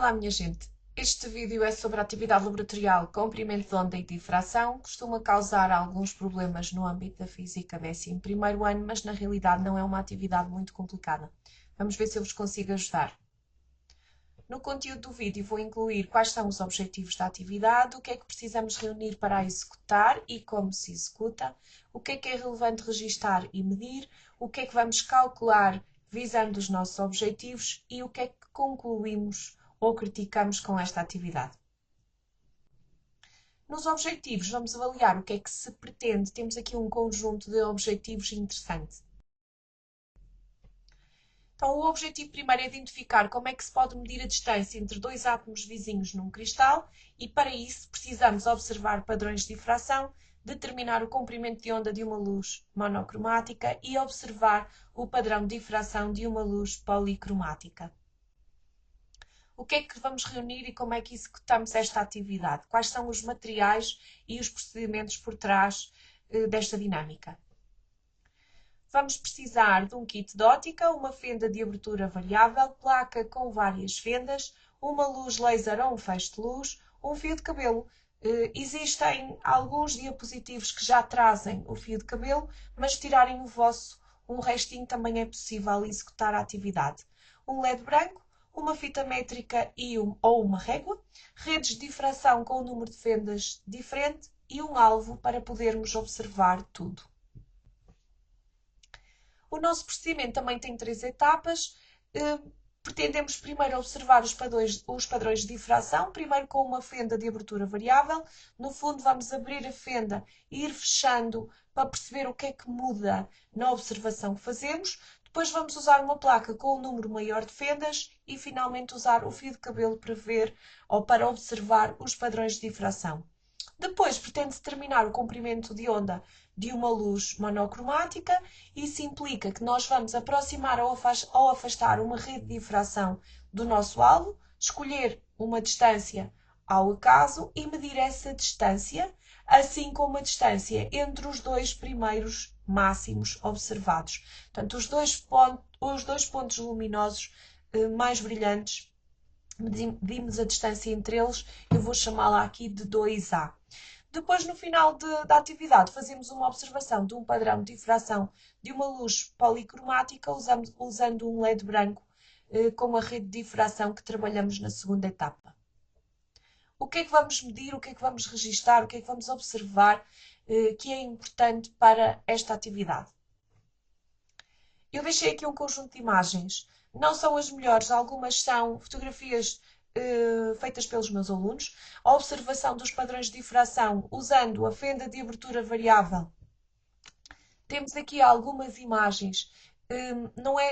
Olá, minha gente. Este vídeo é sobre a atividade laboratorial comprimento de onda e difração. Costuma causar alguns problemas no âmbito da física 11º ano, mas na realidade não é uma atividade muito complicada. Vamos ver se eu vos consigo ajudar. No conteúdo do vídeo vou incluir quais são os objetivos da atividade, o que é que precisamos reunir para a executar e como se executa, o que é relevante registar e medir, o que é que vamos calcular visando os nossos objetivos e o que é que concluímos ou criticamos com esta atividade. Nos objetivos, vamos avaliar o que é que se pretende. Temos aqui um conjunto de objetivos interessante. Então, o objetivo primeiro é identificar como é que se pode medir a distância entre dois átomos vizinhos num cristal e, para isso, precisamos observar padrões de difração, determinar o comprimento de onda de uma luz monocromática e observar o padrão de difração de uma luz policromática. O que é que vamos reunir e como é que executamos esta atividade? Quais são os materiais e os procedimentos por trás desta dinâmica? Vamos precisar de um kit de óptica, uma fenda de abertura variável, placa com várias fendas, uma luz laser ou um feixe de luz, um fio de cabelo. Existem alguns diapositivos que já trazem o fio de cabelo, mas se tirarem o vosso, um restinho também é possível executar a atividade. Um LED branco, uma fita métrica ou uma régua, redes de difração com o número de fendas diferente e um alvo para podermos observar tudo. O nosso procedimento também tem 3 etapas. Pretendemos primeiro observar os padrões de difração, primeiro com uma fenda de abertura variável. No fundo, vamos abrir a fenda e ir fechando para perceber o que é que muda na observação que fazemos. Depois vamos usar uma placa com um número maior de fendas e, finalmente, usar o fio de cabelo para ver ou para observar os padrões de difração. Depois, pretende-se determinar o comprimento de onda de uma luz monocromática. Isso implica que nós vamos aproximar ou afastar uma rede de difração do nosso alvo, escolher uma distância ao acaso e medir essa distância, assim como a distância entre os dois primeiros máximos observados. Portanto, os dois pontos luminosos mais brilhantes, medimos a distância entre eles, eu vou chamá-la aqui de 2A. Depois, no final da atividade, fazemos uma observação de um padrão de difração de uma luz policromática usando um LED branco com a rede de difração que trabalhamos na segunda etapa. O que é que vamos medir, o que é que vamos registar, o que é que vamos observar que é importante para esta atividade? Eu deixei aqui um conjunto de imagens. Não são as melhores, algumas são fotografias feitas pelos meus alunos. A observação dos padrões de difração usando a fenda de abertura variável. Temos aqui algumas imagens.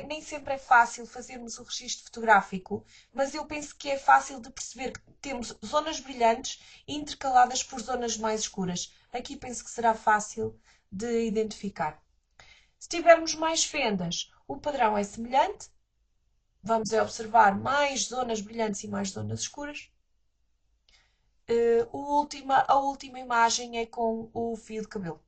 Nem sempre é fácil fazermos o registro fotográfico, mas eu penso que é fácil de perceber que temos zonas brilhantes intercaladas por zonas mais escuras. Aqui penso que será fácil de identificar. Se tivermos mais fendas, o padrão é semelhante. Vamos observar mais zonas brilhantes e mais zonas escuras. A última imagem é com o fio de cabelo.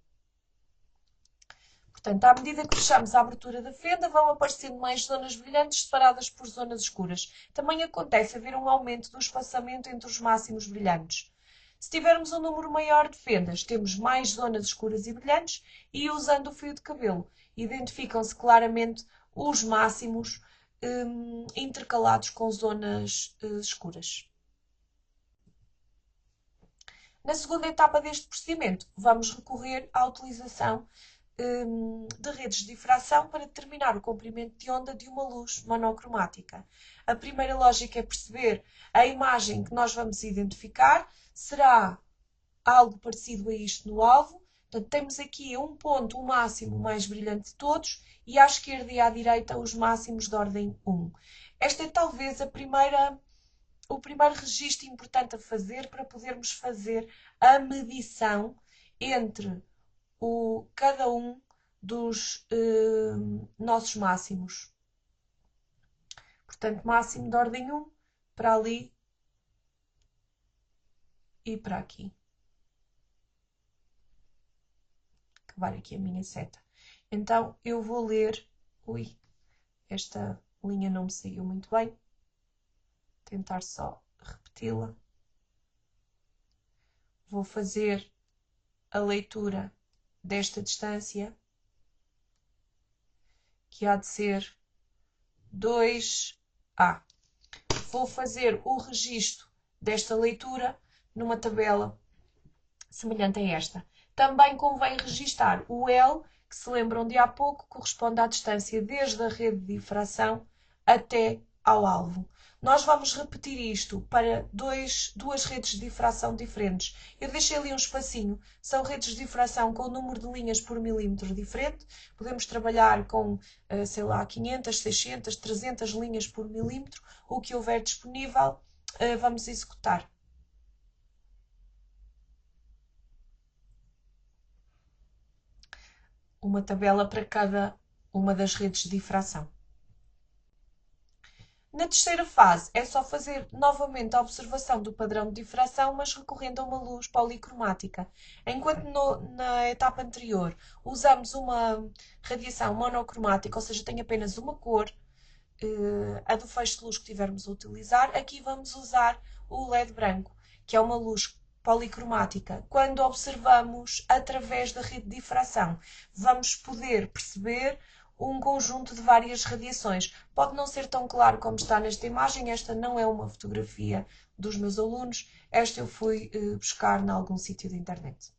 Portanto, à medida que fechamos a abertura da fenda, vão aparecendo mais zonas brilhantes separadas por zonas escuras. Também acontece haver um aumento do espaçamento entre os máximos brilhantes. Se tivermos um número maior de fendas, temos mais zonas escuras e brilhantes e, usando o fio de cabelo, identificam-se claramente os máximos intercalados com zonas escuras. Na segunda etapa deste procedimento, vamos recorrer à utilização de redes de difração para determinar o comprimento de onda de uma luz monocromática. A primeira lógica é perceber a imagem que nós vamos identificar. Será algo parecido a isto no alvo? Portanto, temos aqui um ponto, o máximo mais brilhante de todos, e à esquerda e à direita os máximos de ordem 1. Esta é talvez o primeiro registro importante a fazer para podermos fazer a medição entre cada um dos nossos máximos. Portanto, máximo de ordem 1 para ali e para aqui. Acabar aqui a minha seta. Então, eu vou ler... Ui, esta linha não me saiu muito bem. tentar só repeti-la. Vou fazer a leitura desta distância, que há de ser 2A. Vou fazer o registro desta leitura numa tabela semelhante a esta. Também convém registar o L, que se lembram de há pouco, corresponde à distância desde a rede de difração até ao alvo. Nós vamos repetir isto para duas redes de difração diferentes. Eu deixei ali um espacinho. São redes de difração com o número de linhas por milímetro diferente. Podemos trabalhar com, sei lá, 500, 600, 300 linhas por milímetro. O que houver disponível, vamos executar. Uma tabela para cada uma das redes de difração. Na terceira fase, é só fazer novamente a observação do padrão de difração, mas recorrendo a uma luz policromática. Enquanto na etapa anterior usamos uma radiação monocromática, ou seja, tem apenas uma cor, a do feixe de luz que tivermos a utilizar, aqui vamos usar o LED branco, que é uma luz policromática. Quando observamos através da rede de difração, vamos poder perceber um conjunto de várias radiações. Pode não ser tão claro como está nesta imagem, esta não é uma fotografia dos meus alunos, esta eu fui buscar em algum sítio da internet.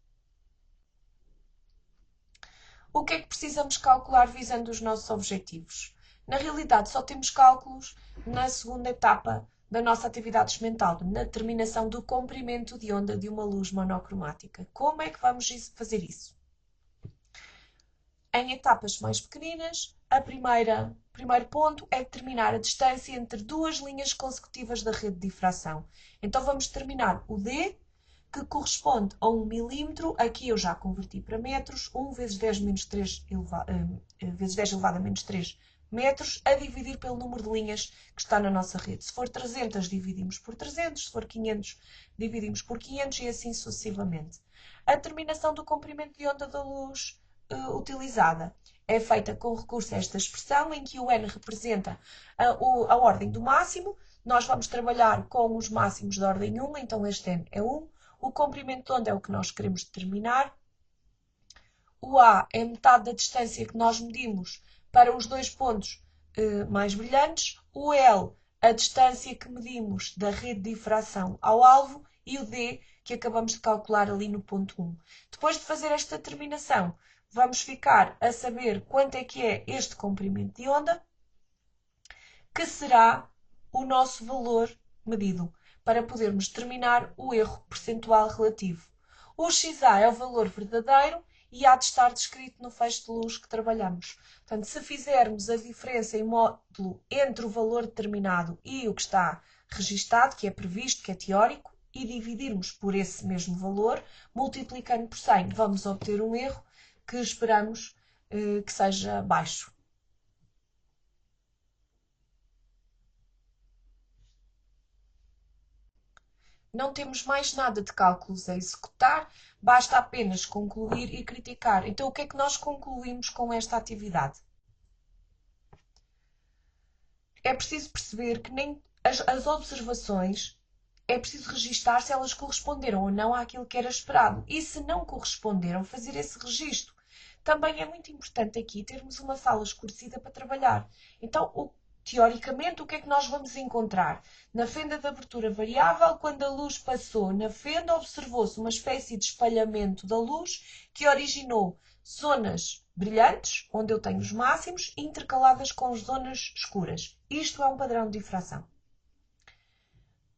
O que é que precisamos calcular visando os nossos objetivos? Na realidade, só temos cálculos na segunda etapa da nossa atividade experimental, na determinação do comprimento de onda de uma luz monocromática. Como é que vamos fazer isso? Em etapas mais pequeninas, o primeiro ponto é determinar a distância entre duas linhas consecutivas da rede de difração. Então vamos determinar o D, que corresponde a 1 milímetro, aqui eu já converti para metros, 1 vezes 10 menos 3 vezes 10 elevado a menos 3 metros, a dividir pelo número de linhas que está na nossa rede. Se for 300, dividimos por 300, se for 500, dividimos por 500 e assim sucessivamente. A determinação do comprimento de onda da luz utilizada é feita com recurso a esta expressão, em que o n representa a ordem do máximo. Nós vamos trabalhar com os máximos da ordem 1, então este n é 1. O comprimento de onda é o que nós queremos determinar. O A é metade da distância que nós medimos para os dois pontos mais brilhantes. O L, a distância que medimos da rede de difração ao alvo. E o D, que acabamos de calcular ali no ponto 1. Depois de fazer esta determinação, vamos ficar a saber quanto é que é este comprimento de onda, que será o nosso valor medido, para podermos determinar o erro percentual relativo. O XA é o valor verdadeiro e há de estar descrito no feixe de luz que trabalhamos. Portanto, se fizermos a diferença em módulo entre o valor determinado e o que está registado, que é previsto, que é teórico, e dividirmos por esse mesmo valor, multiplicando por 100, vamos obter um erro que esperamos que seja baixo. Não temos mais nada de cálculos a executar, basta apenas concluir e criticar. Então, o que é que nós concluímos com esta atividade? É preciso perceber que nem as observações é preciso registar se elas corresponderam ou não àquilo que era esperado. E se não corresponderam, fazer esse registro. Também é muito importante aqui termos uma sala escurecida para trabalhar. Então, teoricamente, o que é que nós vamos encontrar? Na fenda de abertura variável, quando a luz passou na fenda, observou-se uma espécie de espalhamento da luz que originou zonas brilhantes, onde eu tenho os máximos, intercaladas com zonas escuras. Isto é um padrão de difração.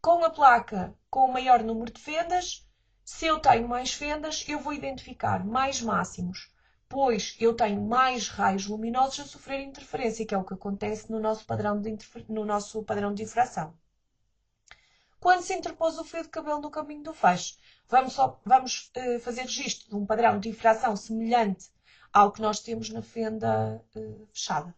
Com a placa com o maior número de fendas, se eu tenho mais fendas, eu vou identificar mais máximos, pois eu tenho mais raios luminosos a sofrer interferência, que é o que acontece no nosso padrão de difração. Quando se interpôs o fio de cabelo no caminho do feixe, vamos fazer registro de um padrão de difração semelhante ao que nós temos na fenda fechada.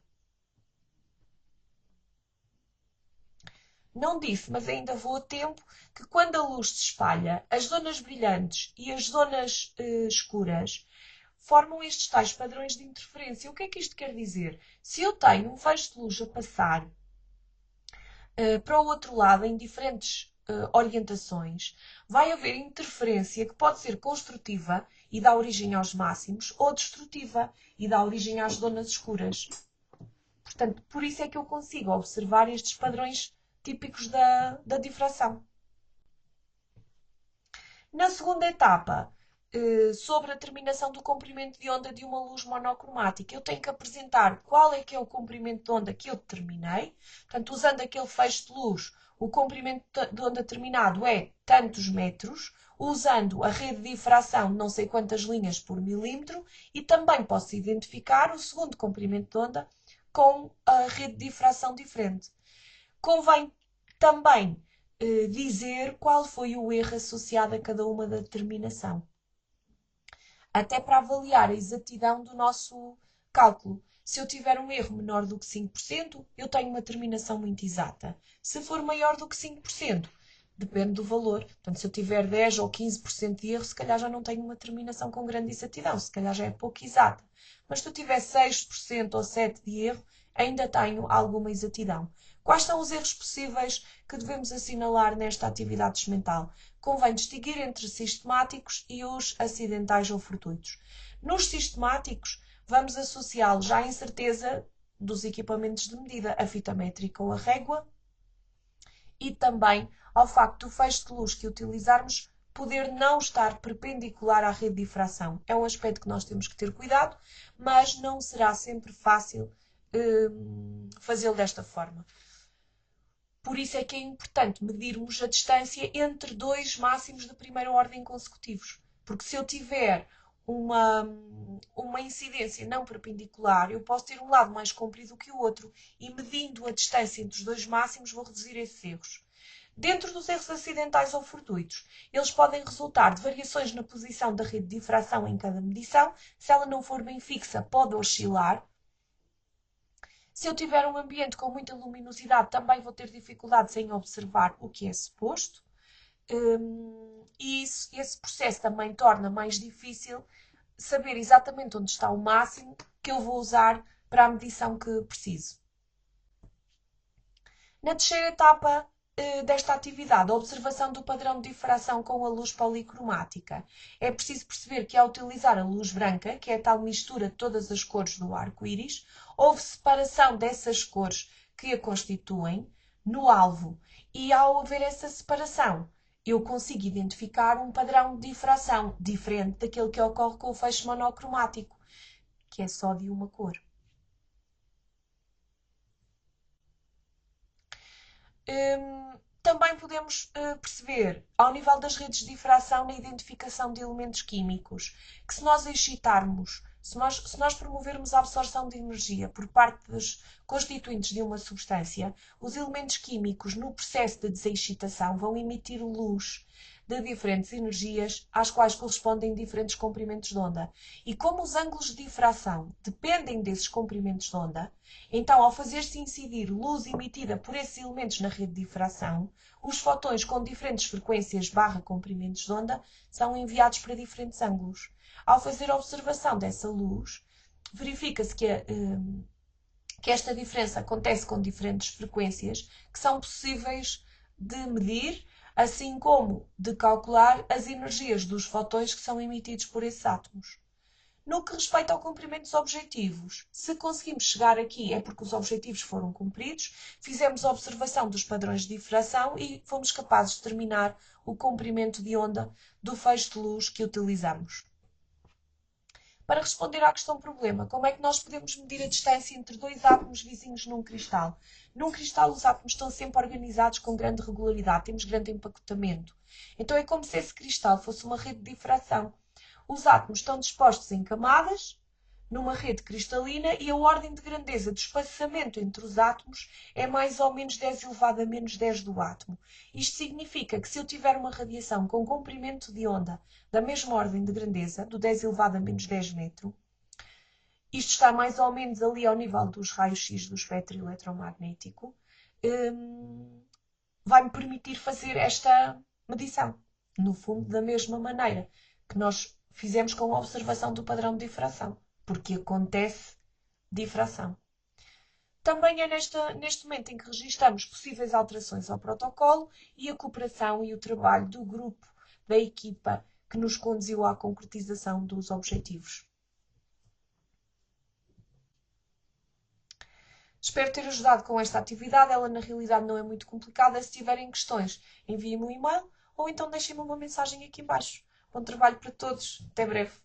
Não disse, mas ainda vou a tempo, que quando a luz se espalha, as zonas brilhantes e as zonas escuras formam estes tais padrões de interferência. O que é que isto quer dizer? Se eu tenho um feixe de luz a passar para o outro lado, em diferentes orientações, vai haver interferência que pode ser construtiva e dá origem aos máximos, ou destrutiva e dá origem às zonas escuras. Portanto, por isso é que eu consigo observar estes padrões típicos da difração. Na segunda etapa, sobre a determinação do comprimento de onda de uma luz monocromática, eu tenho que apresentar qual é que é o comprimento de onda que eu determinei. Portanto, usando aquele feixe de luz, o comprimento de onda determinado é tantos metros, usando a rede de difração de não sei quantas linhas por milímetro, e também posso identificar o segundo comprimento de onda com a rede de difração diferente. Convém também dizer qual foi o erro associado a cada uma da determinação, até para avaliar a exatidão do nosso cálculo. Se eu tiver um erro menor do que 5%, eu tenho uma terminação muito exata. Se for maior do que 5%, depende do valor. Portanto, se eu tiver 10 ou 15% de erro, se calhar já não tenho uma terminação com grande exatidão, se calhar já é pouco exata. Mas se eu tiver 6% ou 7% de erro, ainda tenho alguma exatidão. Quais são os erros possíveis que devemos assinalar nesta atividade mental? Convém distinguir entre sistemáticos e os acidentais ou fortuitos. Nos sistemáticos, vamos associá-los à incerteza dos equipamentos de medida, a fita métrica ou a régua, e também ao facto do feixe de luz que utilizarmos poder não estar perpendicular à rede de difração. É um aspecto que nós temos que ter cuidado, mas não será sempre fácil fazê-lo desta forma. Por isso é que é importante medirmos a distância entre dois máximos de primeira ordem consecutivos. Porque se eu tiver uma incidência não perpendicular, eu posso ter um lado mais comprido que o outro, e medindo a distância entre os dois máximos vou reduzir esses erros. Dentro dos erros acidentais ou fortuitos, eles podem resultar de variações na posição da rede de difração em cada medição. Se ela não for bem fixa, pode oscilar. Se eu tiver um ambiente com muita luminosidade, também vou ter dificuldades em observar o que é suposto. E esse processo também torna mais difícil saber exatamente onde está o máximo que eu vou usar para a medição que preciso. Na terceira etapa desta atividade, a observação do padrão de difração com a luz policromática. É preciso perceber que ao utilizar a luz branca, que é a tal mistura de todas as cores do arco-íris, houve separação dessas cores que a constituem no alvo. E ao haver essa separação, eu consigo identificar um padrão de difração diferente daquele que ocorre com o feixe monocromático, que é só de uma cor. Também podemos perceber, ao nível das redes de difração, na identificação de elementos químicos, que se nós excitarmos, se nós promovermos a absorção de energia por parte dos constituintes de uma substância, os elementos químicos, no processo de desexcitação, vão emitir luz de diferentes energias, às quais correspondem diferentes comprimentos de onda. E como os ângulos de difração dependem desses comprimentos de onda, então, ao fazer-se incidir luz emitida por esses elementos na rede de difração, os fotões com diferentes frequências / comprimentos de onda são enviados para diferentes ângulos. Ao fazer a observação dessa luz, verifica-se que esta diferença acontece com diferentes frequências que são possíveis de medir, assim como de calcular as energias dos fotões que são emitidos por esses átomos. No que respeita ao cumprimento dos objetivos, se conseguimos chegar aqui é porque os objetivos foram cumpridos, fizemos a observação dos padrões de difração e fomos capazes de determinar o comprimento de onda do feixe de luz que utilizamos. Para responder à questão problema, como é que nós podemos medir a distância entre dois átomos vizinhos num cristal? Num cristal os átomos estão sempre organizados com grande regularidade, temos grande empacotamento. Então é como se esse cristal fosse uma rede de difração. Os átomos estão dispostos em camadas, numa rede cristalina, e a ordem de grandeza do espaçamento entre os átomos é mais ou menos 10 elevado a menos 10 do átomo. Isto significa que se eu tiver uma radiação com comprimento de onda da mesma ordem de grandeza, do 10 elevado a menos 10 metro, isto está mais ou menos ali ao nível dos raios-x do espectro eletromagnético, vai-me permitir fazer esta medição. No fundo, da mesma maneira que nós fizemos com a observação do padrão de difração, porque acontece difração. Também é neste momento em que registramos possíveis alterações ao protocolo e a cooperação e o trabalho do grupo, da equipa que nos conduziu à concretização dos objetivos. Espero ter ajudado com esta atividade. Ela, na realidade, não é muito complicada. Se tiverem questões, enviem-me um e-mail ou então deixem-me uma mensagem aqui embaixo. Bom trabalho para todos. Até breve.